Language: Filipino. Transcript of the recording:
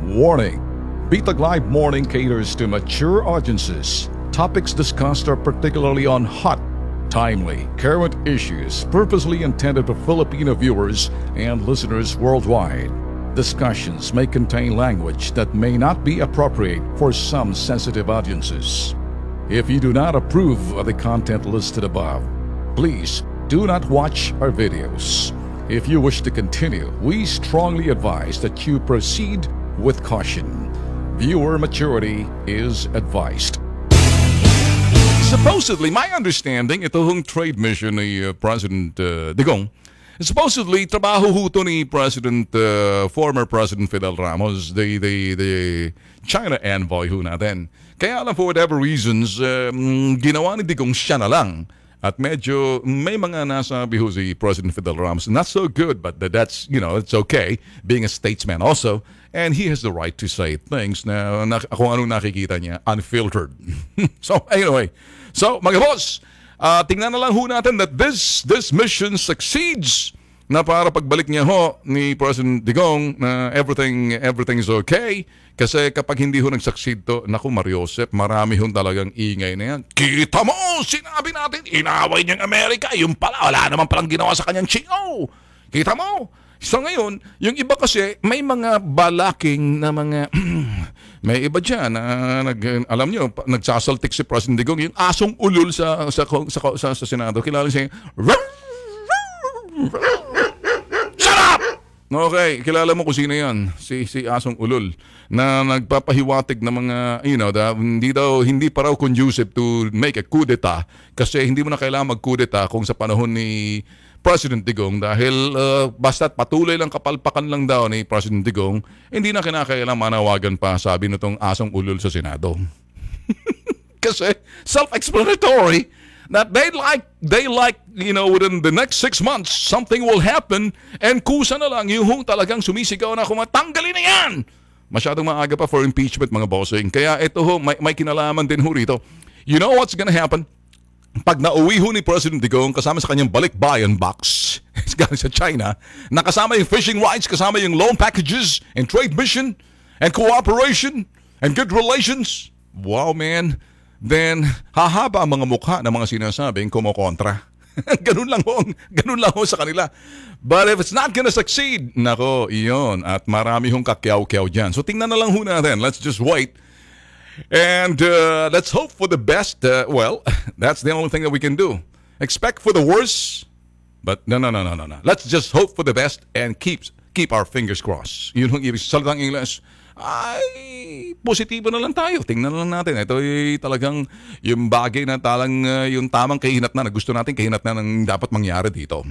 Warning! Bitag Live Morning caters to mature audiences. Topics discussed are particularly on hot, timely, current issues purposely intended for Filipino viewers and listeners worldwide. Discussions may contain language that may not be appropriate for some sensitive audiences. If you do not approve of the content listed above, please do not watch our videos. If you wish to continue, we strongly advise that you proceed with caution. Viewer maturity is advised. Supposedly, my understanding, itong trade mission ni President Digong, supposedly, trabaho huto ni former President Fidel Ramos, the China envoy ho natin. Kaya lang for whatever reasons, ginawa ni Digong siya na lang. At medyo may mga nasabi ho si President Fidel Ramos, not so good, but that's, it's okay, being a statesman also. And he has the right to say things na kung anong nakikita niya, unfiltered. So anyway, mga boss, tingnan na lang ho natin that this mission succeeds na para pagbalik niya ho ni President Digong na everything is okay. Kasi kapag hindi ho nag-succeed to, naku Mariosep, marami ho talagang ingay na yan. Kita mo, sinabi natin, inaway niyang Amerika, yung pala, wala naman palang ginawa sa kanyang Chino. Kita mo? So ngayon, yung iba kasi, may mga balaking na mga, may iba dyan na, alam nyo, nagsasaltik si President Digong, yung asong ulol sa Senado. Kilala siya, shut up! Okay, kilala mo kung sino yan, si Asong Ulol, na nagpapahiwatig na mga, hindi pa raw conducive to make a coup d'etat kasi hindi mo na kailangan mag-coup d'etat kung sa panahon ni President Digong dahil basta't patuloy lang kapalpakan lang daw ni President Digong, hindi na kinakailangan manawagan pa, sabi nitong Asong Ulol sa Senado. Kasi self-explanatory that they like, within the next 6 months, something will happen and kusa na lang yung talagang sumisigaw na kumatanggalin na yan. Masyadong maaga pa for impeachment, mga bossing. Kaya ito ho, may kinalaman din ho rito. You know what's gonna happen? Pag nauwi ho ni President Digong kasama sa kanyang balikbayan box galing sa China, nakasama yung fishing rights, kasama yung loan packages and trade mission and cooperation and good relations. Wow, man. Then hahaba ang mga mukha ng mga sinasabing kumokontra. ganun lang ho sa kanila. But if it's not gonna succeed, nako, iyon. At marami hong kakyaw-kyaw dyan. So tingnan na lang ho natin. Let's just wait. And let's hope for the best. Well, that's the only thing that we can do. Expect for the worst. But no. Let's just hope for the best and keep our fingers crossed. Yun ang ibig salitang English. Ay, positibo na lang tayo. Tingnan na lang natin. Ito ay talagang yung bagay na yung tamang kahinat na gusto natin kahinat na ng dapat mangyari dito.